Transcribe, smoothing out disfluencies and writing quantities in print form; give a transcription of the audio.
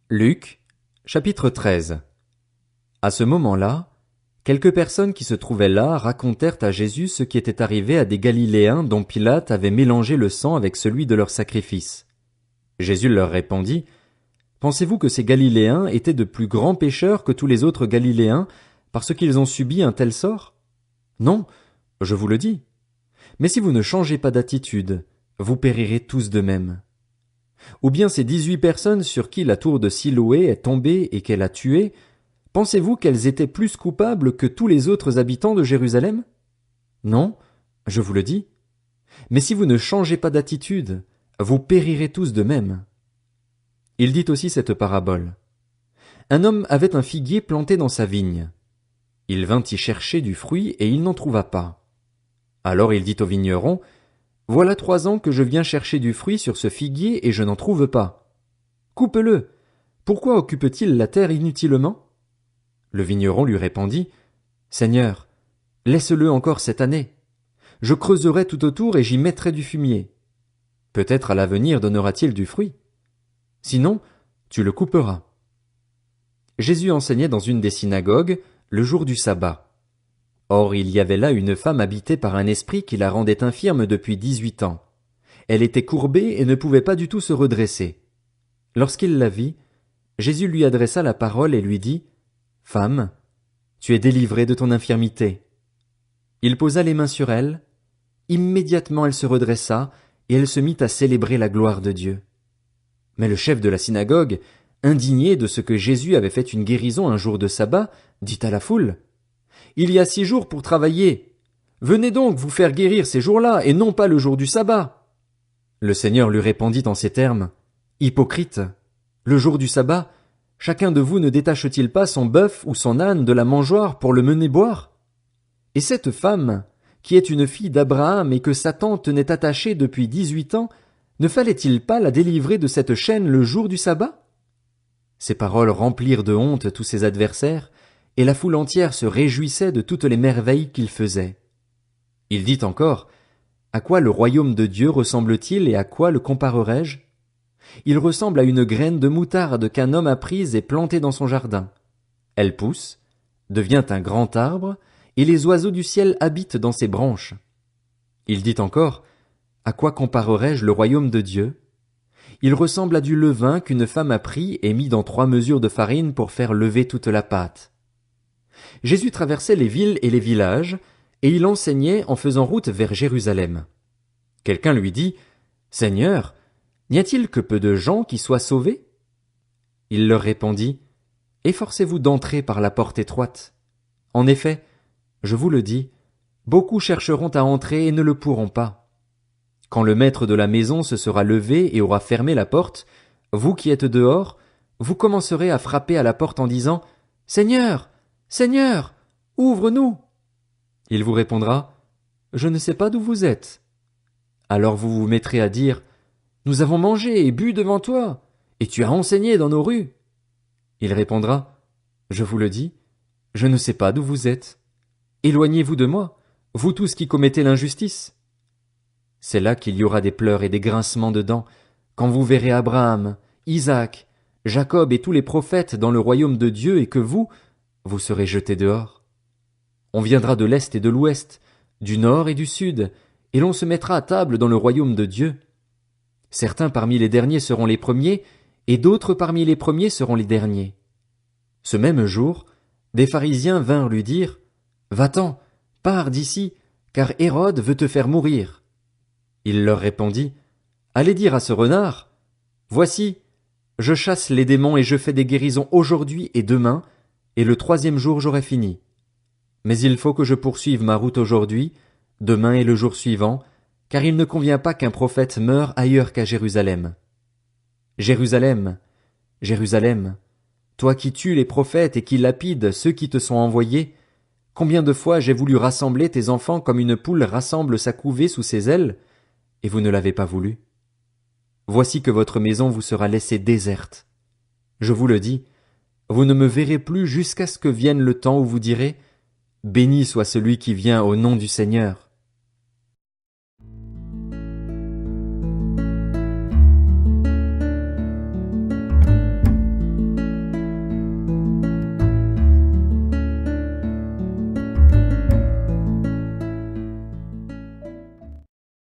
Luc, chapitre 13. À ce moment-là, quelques personnes qui se trouvaient là racontèrent à Jésus ce qui était arrivé à des Galiléens dont Pilate avait mélangé le sang avec celui de leur sacrifice. Jésus leur répondit, « Pensez-vous que ces Galiléens étaient de plus grands pécheurs que tous les autres Galiléens parce qu'ils ont subi un tel sort? Non, je vous le dis. Mais si vous ne changez pas d'attitude, vous périrez tous de même. Ou bien ces 18 personnes sur qui la tour de Siloé est tombée et qu'elle a tuées, pensez-vous qu'elles étaient plus coupables que tous les autres habitants de Jérusalem? Non, je vous le dis. Mais si vous ne changez pas d'attitude, vous périrez tous de même. Il dit aussi cette parabole. Un homme avait un figuier planté dans sa vigne. Il vint y chercher du fruit et il n'en trouva pas. Alors il dit au vigneron, « Voilà 3 ans que je viens chercher du fruit sur ce figuier et je n'en trouve pas. Coupe-le. Pourquoi occupe-t-il la terre inutilement? » Le vigneron lui répondit, « Seigneur, laisse-le encore cette année. Je creuserai tout autour et j'y mettrai du fumier. Peut-être à l'avenir donnera-t-il du fruit. Sinon, tu le couperas. » Jésus enseignait dans une des synagogues le jour du sabbat. Or il y avait là une femme habitée par un esprit qui la rendait infirme depuis 18 ans. Elle était courbée et ne pouvait pas du tout se redresser. Lorsqu'il la vit, Jésus lui adressa la parole et lui dit, « Femme, tu es délivrée de ton infirmité. » Il posa les mains sur elle. Immédiatement elle se redressa et elle se mit à célébrer la gloire de Dieu. Mais le chef de la synagogue, indigné de ce que Jésus avait fait une guérison un jour de sabbat, dit à la foule, « Il y a 6 jours pour travailler. Venez donc vous faire guérir ces jours-là et non pas le jour du sabbat. » Le Seigneur lui répondit en ces termes, « Hypocrite, le jour du sabbat, chacun de vous ne détache-t-il pas son bœuf ou son âne de la mangeoire pour le mener boire? Et cette femme, qui est une fille d'Abraham et que Satan tenait attachée depuis 18 ans, ne fallait-il pas la délivrer de cette chaîne le jour du sabbat? » Ces paroles remplirent de honte tous ses adversaires, et la foule entière se réjouissait de toutes les merveilles qu'il faisait. Il dit encore, « À quoi le royaume de Dieu ressemble-t-il et à quoi le comparerai-je? Il ressemble à une graine de moutarde qu'un homme a prise et plantée dans son jardin. Elle pousse, devient un grand arbre, et les oiseaux du ciel habitent dans ses branches. » Il dit encore, « À quoi comparerai-je le royaume de Dieu? Il ressemble à du levain qu'une femme a pris et mis dans 3 mesures de farine pour faire lever toute la pâte. » Jésus traversait les villes et les villages, et il enseignait en faisant route vers Jérusalem. Quelqu'un lui dit, « Seigneur, n'y a-t-il que peu de gens qui soient sauvés? » Il leur répondit, « Efforcez-vous d'entrer par la porte étroite. En effet, je vous le dis, beaucoup chercheront à entrer et ne le pourront pas. Quand le maître de la maison se sera levé et aura fermé la porte, vous qui êtes dehors, vous commencerez à frapper à la porte en disant, « Seigneur, Seigneur, ouvre-nous. » Il vous répondra, « Je ne sais pas d'où vous êtes. » Alors vous vous mettrez à dire, « Nous avons mangé et bu devant toi, et tu as enseigné dans nos rues. » Il répondra, « Je vous le dis, je ne sais pas d'où vous êtes. Éloignez-vous de moi, vous tous qui commettez l'injustice. » C'est là qu'il y aura des pleurs et des grincements de dents, quand vous verrez Abraham, Isaac, Jacob et tous les prophètes dans le royaume de Dieu et que vous serez jetés dehors. On viendra de l'est et de l'ouest, du nord et du sud, et l'on se mettra à table dans le royaume de Dieu. Certains parmi les derniers seront les premiers, et d'autres parmi les premiers seront les derniers. Ce même jour, des pharisiens vinrent lui dire, « Va-t'en, pars d'ici, car Hérode veut te faire mourir. » Il leur répondit, « Allez dire à ce renard, voici, je chasse les démons et je fais des guérisons aujourd'hui et demain, et le 3e jour j'aurai fini. Mais il faut que je poursuive ma route aujourd'hui, demain et le jour suivant, car il ne convient pas qu'un prophète meure ailleurs qu'à Jérusalem. Jérusalem, Jérusalem, toi qui tues les prophètes et qui lapides ceux qui te sont envoyés, combien de fois j'ai voulu rassembler tes enfants comme une poule rassemble sa couvée sous ses ailes, et vous ne l'avez pas voulu. Voici que votre maison vous sera laissée déserte. Je vous le dis, vous ne me verrez plus jusqu'à ce que vienne le temps où vous direz, « Béni soit celui qui vient au nom du Seigneur. »